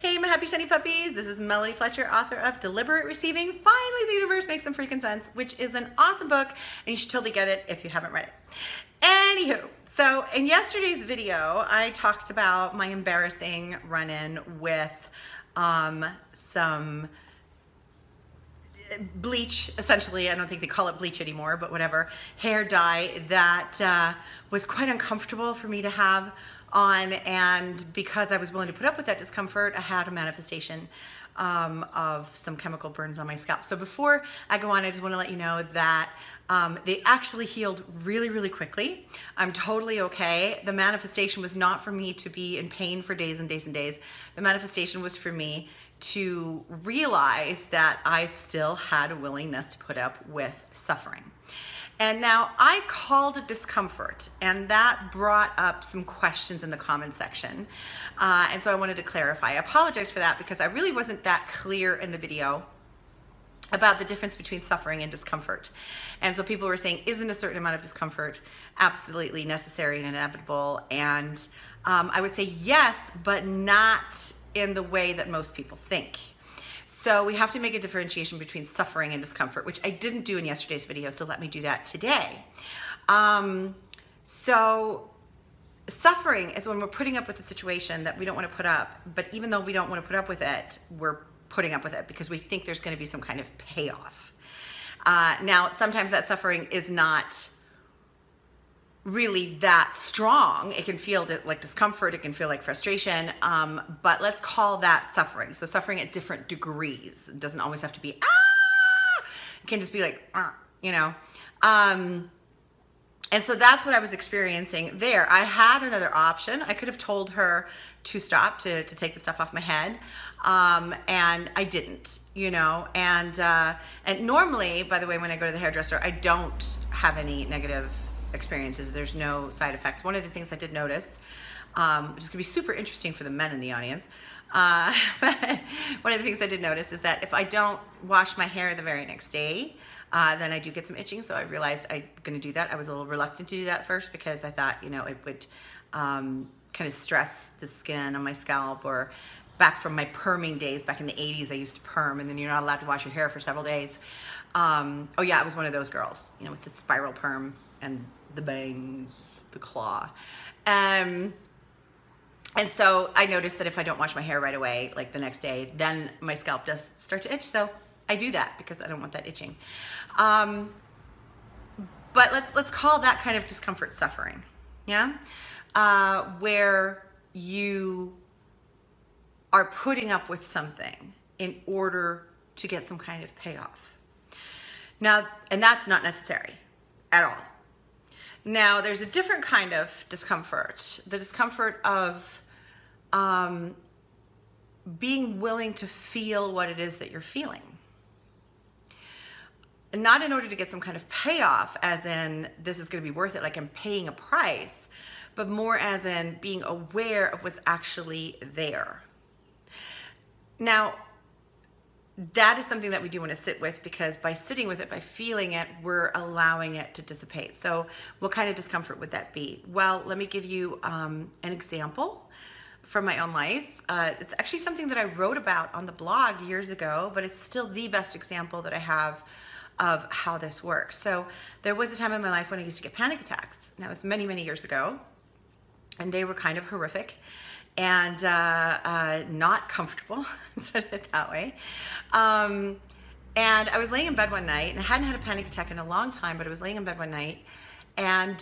Hey, my happy shiny puppies. This is Melody Fletcher, author of Deliberate Receiving. Finally, the universe makes some freaking sense, which is an awesome book, and you should totally get it if you haven't read it. Anywho, so in yesterday's video, I talked about my embarrassing run-in with some bleach, essentially. I don't think they call it bleach anymore, but whatever, hair dye that was quite uncomfortable for me to have on, and because I was willing to put up with that discomfort, I had a manifestation of some chemical burns on my scalp. So before I go on, I just want to let you know that they actually healed really, really quickly. I'm totally okay. The manifestation was not for me to be in pain for days and days and days. The manifestation was for me to realize that I still had a willingness to put up with suffering. And now I called it discomfort, and that brought up some questions in the comment section. And so I wanted to clarify. I apologize for that because I really wasn't that clear in the video about the difference between suffering and discomfort. And so people were saying, isn't a certain amount of discomfort absolutely necessary and inevitable? And I would say yes, but not in the way that most people think. So we have to make a differentiation between suffering and discomfort, which I didn't do in yesterday's video, so let me do that today. So suffering is when we're putting up with a situation that we don't want to put up, but even though we don't want to put up with it, we're putting up with it because we think there's going to be some kind of payoff. Now, sometimes that suffering is not really that strong. It can feel like discomfort, it can feel like frustration, but let's call that suffering. So suffering at different degrees. It doesn't always have to be, ah! It can just be like, you know. And so that's what I was experiencing there. I had another option. I could have told her to stop, to take the stuff off my head, and I didn't, you know. And normally, by the way, when I go to the hairdresser, I don't have any negative experiences. There's no side effects. One of the things I did notice, which is gonna be super interesting for the men in the audience, but one of the things I did notice is that if I don't wash my hair the very next day, then I do get some itching. So I realized I'm gonna do that. I was a little reluctant to do that first because I thought, you know, it would kind of stress the skin on my scalp. Or back from my perming days, back in the 80s, I used to perm, and then you're not allowed to wash your hair for several days. Oh yeah, I was one of those girls, you know, with the spiral perm and the bangs, the claw. And so I noticed that if I don't wash my hair right away, like the next day, then my scalp does start to itch. So I do that because I don't want that itching. But let's call that kind of discomfort suffering, yeah? Where you are putting up with something in order to get some kind of payoff. Now, and that's not necessary at all. Now, there's a different kind of discomfort, the discomfort of being willing to feel what it is that you're feeling. And not in order to get some kind of payoff, as in this is going to be worth it, like I'm paying a price, but more as in being aware of what's actually there. Now, that is something that we do want to sit with, because by sitting with it, by feeling it, we're allowing it to dissipate. So what kind of discomfort would that be? Well, let me give you an example from my own life. It's actually something that I wrote about on the blog years ago, but it's still the best example that I have of how this works. So there was a time in my life when I used to get panic attacks. Now, it was many, many years ago, and they were kind of horrific and not comfortable, let's put it that way. And I was laying in bed one night, and I hadn't had a panic attack in a long time, but I was laying in bed one night, and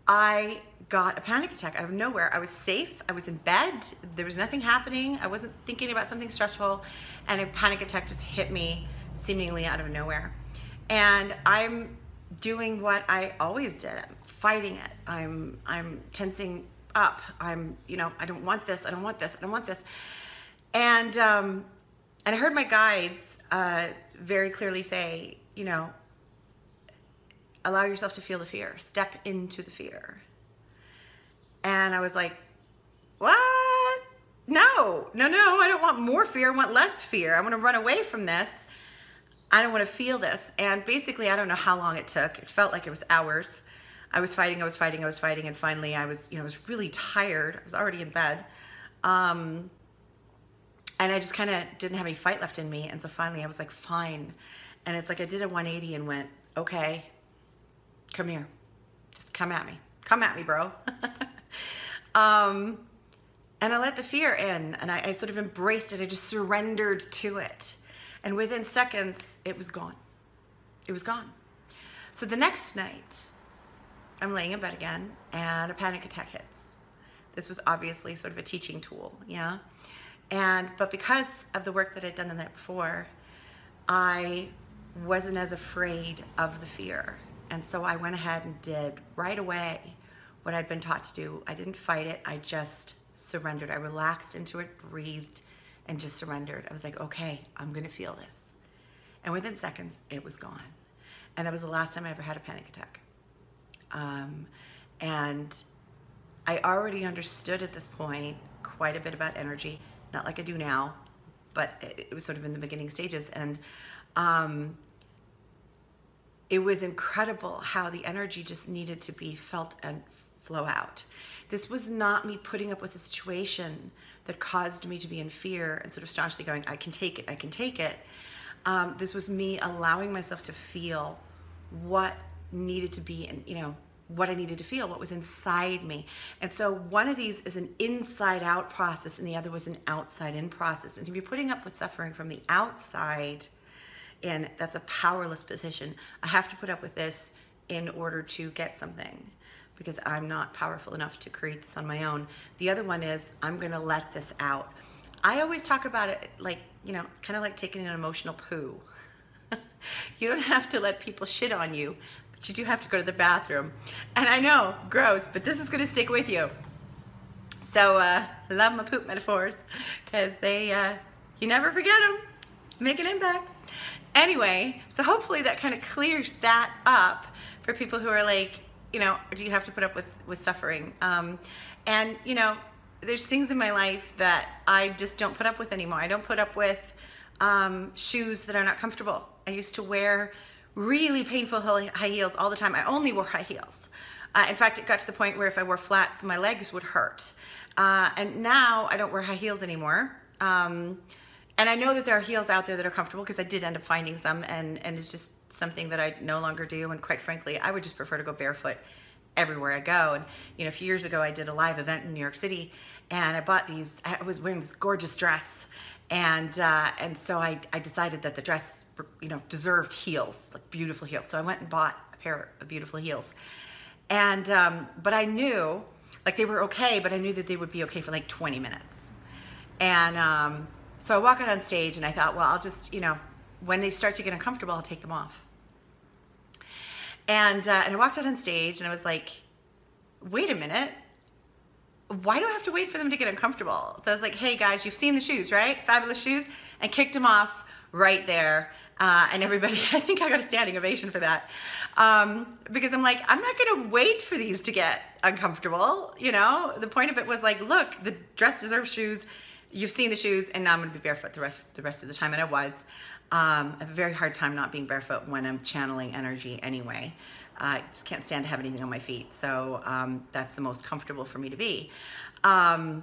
I got a panic attack out of nowhere. I was safe, I was in bed, there was nothing happening, I wasn't thinking about something stressful, and a panic attack just hit me seemingly out of nowhere. And I'm doing what I always did. I'm fighting it. I'm tensing up. You know, I don't want this, I don't want this, I don't want this. And I heard my guides very clearly say, you know, allow yourself to feel the fear, step into the fear. And I was like, what? No, no, no, I don't want more fear, I want less fear. I want to run away from this. I don't want to feel this. And basically, I don't know how long it took. It felt like it was hours. I was fighting, and finally I was, you know, I was really tired. I was already in bed. And I just kind of didn't have any fight left in me. And so finally I was like, fine. And it's like I did a 180 and went, okay, come here. Just come at me. Come at me, bro. And I let the fear in, and I sort of embraced it. I just surrendered to it. And within seconds, it was gone. It was gone. So the next night, I'm laying in bed again, and a panic attack hits. This was obviously sort of a teaching tool, yeah? But because of the work that I'd done the night before, I wasn't as afraid of the fear. And so I went ahead and did right away what I'd been taught to do. I didn't fight it, I just surrendered. I relaxed into it, breathed, and just surrendered. I was like, okay, I'm gonna feel this. And within seconds, it was gone. And that was the last time I ever had a panic attack. And I already understood at this point quite a bit about energy, not like I do now, but it was sort of in the beginning stages. And it was incredible how the energy just needed to be felt and flow out. This was not me putting up with a situation that caused me to be in fear and sort of staunchly going, I can take it, I can take it. This was me allowing myself to feel what needed to be, and what I needed to feel, what was inside me. And so one of these is an inside out process and the other was an outside in process. And if you're putting up with suffering from the outside in, that's a powerless position. I have to put up with this in order to get something because I'm not powerful enough to create this on my own. The other one is I'm gonna let this out. I always talk about it like, it's kind of like taking an emotional poo. You don't have to let people shit on you, but you do have to go to the bathroom. And I know, gross, but this is gonna stick with you. So I love my poop metaphors because they, you never forget them, make an impact. Anyway, so hopefully that kind of clears that up for people who are like, do you have to put up with suffering? And there's things in my life that I just don't put up with anymore. I don't put up with shoes that are not comfortable. I used to wear really painful high heels all the time. I only wore high heels. In fact, it got to the point where if I wore flats, my legs would hurt. And now I don't wear high heels anymore. And I know that there are heels out there that are comfortable because I did end up finding some, and it's just something that I no longer do. And quite frankly, I would just prefer to go barefoot everywhere I go. And a few years ago, I did a live event in New York City, and I bought these. I was wearing this gorgeous dress, and so I decided that the dress, deserved heels, like beautiful heels. So I went and bought a pair of beautiful heels, and but I knew, like, they were okay, but I knew that they would be okay for like 20 minutes, and so I walk out on stage, and I thought, well, I'll just, when they start to get uncomfortable, I'll take them off. And I walked out on stage, and I was like, wait a minute. Why do I have to wait for them to get uncomfortable? So I was like, hey guys, you've seen the shoes, right? Fabulous shoes. And kicked them off right there. And everybody, I think I got a standing ovation for that. Because I'm like, I'm not gonna wait for these to get uncomfortable. The point of it was like, look, the dress deserves shoes. You've seen the shoes, and now I'm gonna be barefoot the rest of the time. And I was. I have a very hard time not being barefoot when I'm channeling energy anyway. I just can't stand to have anything on my feet. So that's the most comfortable for me to be. I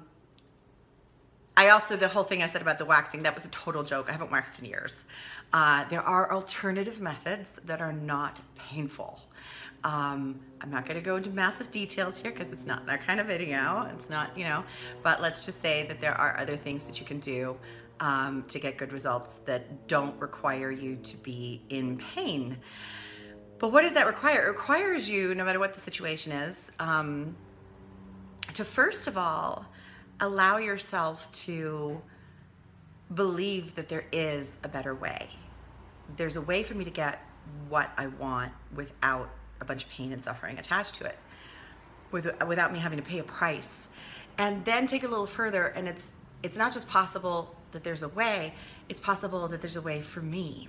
also, the whole thing I said about the waxing, that was a total joke. I haven't waxed in years. There are alternative methods that are not painful. I'm not gonna go into massive details here because it's not that kind of video. It's not, but let's just say that there are other things that you can do to get good results that don't require you to be in pain. But what does that require? It requires you, no matter what the situation is, to first of all, allow yourself to believe that there is a better way. There's a way for me to get what I want without a bunch of pain and suffering attached to it, without me having to pay a price. And then take it a little further, and it's not just possible that there's a way, it's possible that there's a way for me.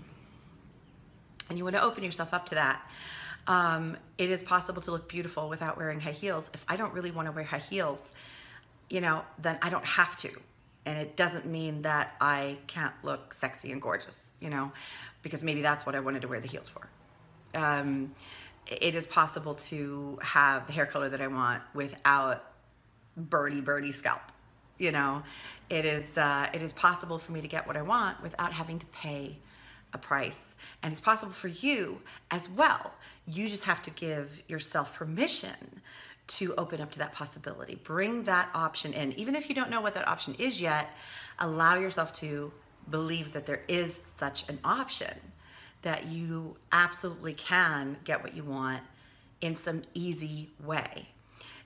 And you want to open yourself up to that. It is possible to look beautiful without wearing high heels. If I don't really want to wear high heels, then I don't have to. And it doesn't mean that I can't look sexy and gorgeous, because maybe that's what I wanted to wear the heels for. It is possible to have the hair color that I want without birdie scalp. You know, it is possible for me to get what I want without having to pay a price. And it's possible for you as well. You just have to give yourself permission to open up to that possibility. Bring that option in. Even if you don't know what that option is yet, allow yourself to believe that there is such an option, that you absolutely can get what you want in some easy way.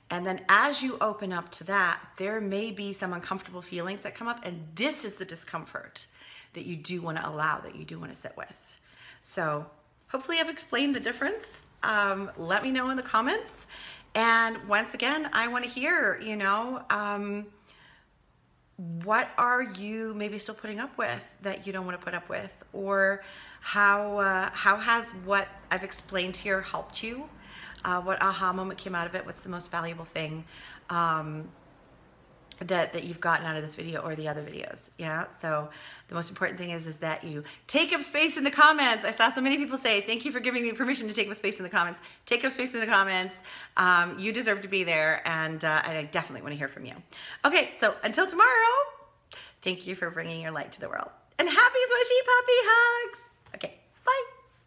And then as you open up to that, there may be some uncomfortable feelings that come up, and this is the discomfort that you do want to allow, that you do want to sit with. So hopefully I've explained the difference. Let me know in the comments. And once again, I want to hear, you know, what are you maybe still putting up with that you don't want to put up with? Or how has what I've explained here helped you? What aha moment came out of it? What's the most valuable thing that you've gotten out of this video or the other videos? Yeah, so the most important thing is that you take up space in the comments. I saw so many people say, thank you for giving me permission to take up space in the comments. Take up space in the comments. You deserve to be there, and I definitely want to hear from you. Okay, so until tomorrow, thank you for bringing your light to the world. And happy swishy puppy hugs. Okay.